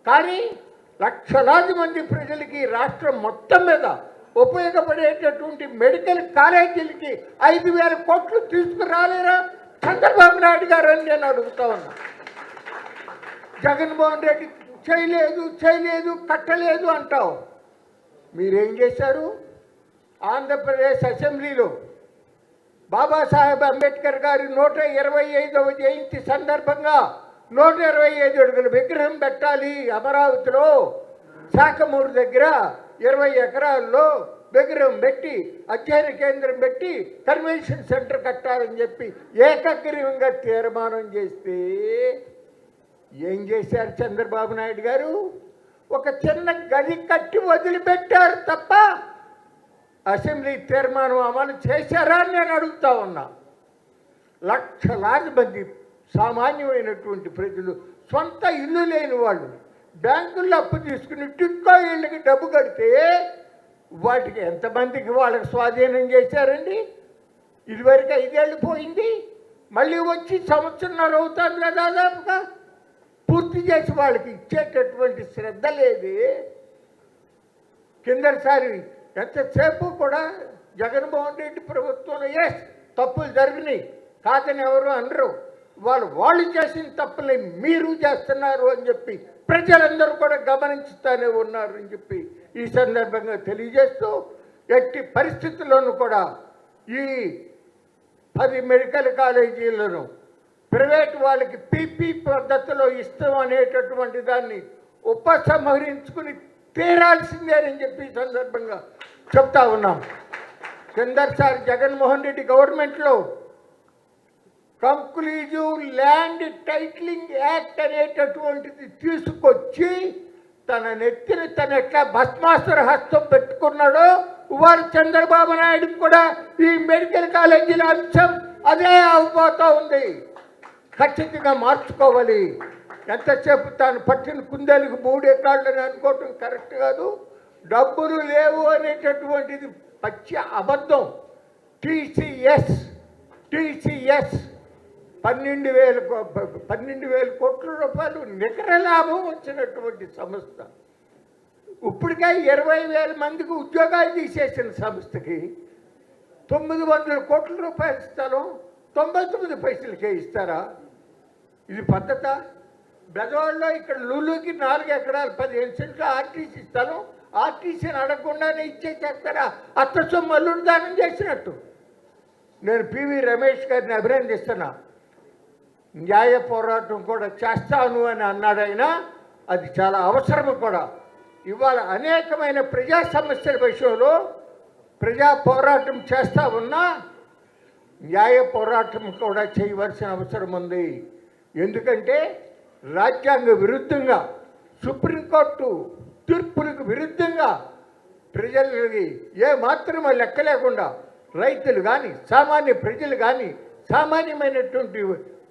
కానీ లక్షలాది మంది ప్రజలకి రాష్ట్రం మొత్తం మీద ఉపయోగపడేటటువంటి మెడికల్ కాలేజీలకి 5,000 కోట్లు తీసుకురాలేరా చంద్రబాబు నాయుడు గారు అని నేను అడుగుతా ఉన్నా. జగన్మోహన్ రెడ్డి చేయలేదు కట్టలేదు అంటావు. మీరేం చేశారు? ఆంధ్రప్రదేశ్ అసెంబ్లీలో బాబాసాహెబ్ అంబేద్కర్ గారి 125వ జయంతి సందర్భంగా 125 అడుగుల విగ్రహం పెట్టాలి అమరావతిలో శాఖమూరు దగ్గర 20 ఎకరాల్లో విగ్రహం పెట్టి అధ్యయన కేంద్రం పెట్టి కన్వెన్షన్ సెంటర్ కట్టాలని చెప్పి ఏకగ్రీవంగా తీర్మానం చేస్తే ఏం చేశారు చంద్రబాబు నాయుడు గారు? ఒక చిన్న గది కట్టి వదిలిపెట్టారు తప్ప అసెంబ్లీ తీర్మానం అమలు చేశారా అని నేను అడుగుతా ఉన్నా. లక్షలాది మంది సామాన్యమైనటువంటి ప్రజలు, సొంత ఇల్లు లేని వాళ్ళు బ్యాంకుల్లో అప్పు తీసుకుని టిక్కో ఇళ్ళకి డబ్బు కడితే వాటికి ఎంతమందికి వాళ్ళకి స్వాధీనం చేశారండి? ఇదివరకు 5 ఏళ్ళు పోయింది, మళ్ళీ వచ్చి 1.5 సంవత్సరం అవుతుంది దాదాపుగా. పూర్తి చేసి వాళ్ళకి ఇచ్చేటటువంటి శ్రద్ధ లేదు. కిందసారి ఎంతసేపు కూడా జగన్మోహన్ రెడ్డి ప్రభుత్వంలో తప్పులు జరిగినాయి కాదని ఎవరు అనరు. వాళ్ళు చేసిన తప్పులే మీరు చేస్తున్నారు అని చెప్పి ప్రజలందరూ కూడా గమనించుతూనే ఉన్నారు అని చెప్పి ఈ సందర్భంగా తెలియజేస్తూ, ఎట్టి పరిస్థితుల్లోనూ కూడా ఈ 10 మెడికల్ కాలేజీలను ప్రైవేట్ వాళ్ళకి పీపీ పద్ధతిలో ఇస్తాం అనేటటువంటి దాన్ని ఉపసంహరించుకుని తీరాల్సిందేనని చెప్పి ఈ సందర్భంగా చెప్తా ఉన్నాం. కిందసారి జగన్మోహన్ రెడ్డి గవర్నమెంట్లో కంక్లూజివ్ ల్యాండ్ టైటిలింగ్ యాక్ట్ అనేటటువంటిది తీసుకొచ్చి తన నెత్తిన తన ఎట్లా భస్మాసుర హస్తం పెట్టుకున్నాడో వారు చంద్రబాబు నాయుడు కూడా ఈ మెడికల్ కాలేజీల అంశం అదే అవ్వబోతూ ఉంది. ఖచ్చితంగా మార్చుకోవాలి. ఎంతసేపు తాను పట్టిన కుందేలకు 3 ఎకరాలని అనుకోవటం కరెక్ట్ కాదు. డబ్బులు లేవు అనేటటువంటిది పచ్చి అబద్ధం. టీసీఎస్ 12,000 కోట్ల రూపాయలు నికర లాభం వచ్చినటువంటి సంస్థ. ఇప్పటికే 20,000 మందికి ఉద్యోగాలు తీసేసిన సంస్థకి 900 కోట్ల రూపాయల స్థలం 99 పైసలకే ఇస్తారా? ఇది పద్ధత? బెజవాడలో ఇక్కడ లూలుకి 4 ఎకరాలు 15 సెంట్లు ఆర్టీసీ స్థలం ఆర్టీసీని అడగకుండానే ఇచ్చేసేస్తారా? అత్త సొమ్ము అల్లుడు దానం చేసినట్టు. నేను పివి రమేష్ గారిని అభినందిస్తున్నా. న్యాయ పోరాటం కూడా చేస్తాను అని అన్నాడైనా అది చాలా అవసరం కూడా. ఇవాళ అనేకమైన ప్రజా సమస్యల విషయంలో ప్రజా పోరాటం చేస్తూ ఉన్నా న్యాయ పోరాటం కూడా చేయవలసిన అవసరం ఉంది. ఎందుకంటే రాజ్యాంగ విరుద్ధంగా సుప్రీంకోర్టు తీర్పులకు విరుద్ధంగా ప్రజలకి ఏమాత్రం లెక్క లేకుండా రైతులు కానీ సామాన్య ప్రజలు కానీ సామాన్యమైనటువంటి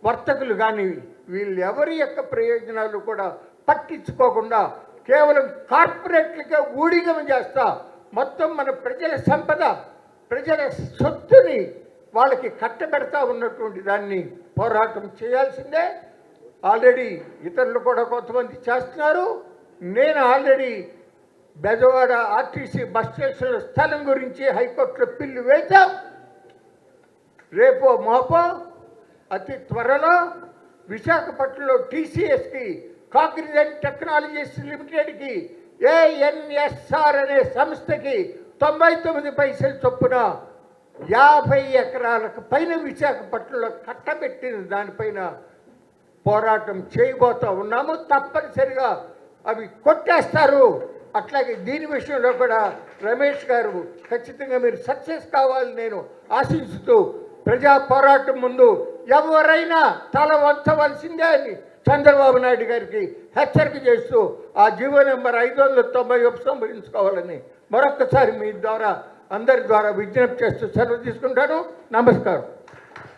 వర్తకులు కానీ వీళ్ళు ఎవరి యొక్క ప్రయోజనాలు కూడా పట్టించుకోకుండా కేవలం కార్పొరేట్లకే ఊడిగం చేస్తా మొత్తం మన ప్రజల సంపద ప్రజల సొత్తుని వాళ్ళకి కట్టబెడతా ఉన్నటువంటి దాన్ని పోరాటం చేయాల్సిందే. ఆల్రెడీ ఇతరులు కూడా కొంతమంది చేస్తున్నారు. నేను already Bezawada RTC bus station స్థలం గురించి హైకోర్టులో పిల్లు వేశాం. రేపో మాపో అతి త్వరలో విశాఖపట్నంలో టీసీఎస్కి కాగ్నిజెంట్ టెక్నాలజీస్ లిమిటెడ్కి ఏఎన్ఎస్ఆర్ అనే సంస్థకి 99 పైసల చొప్పున 50 ఎకరాలకు పైన విశాఖపట్నంలో కట్టబెట్టిన దానిపైన పోరాటం చేయబోతూ ఉన్నాము. తప్పనిసరిగా అవి కొట్టేస్తారు. అట్లాగే దీని విషయంలో కూడా రమేష్ గారు ఖచ్చితంగా మీరు సక్సెస్ కావాలని నేను ఆశిస్తూ ప్రజా పోరాటం ముందు ఎవరైనా తల వంచవలసిందే అని చంద్రబాబు నాయుడు గారికి హెచ్చరిక చేస్తూ ఆ జీవో నెంబర్ 590 ఉపసంహరించుకోవాలని మరొకసారి మీ ద్వారా అందరి ద్వారా విజ్ఞప్తి చేస్తూ సెలవు తీసుకుంటాను. నమస్కారం.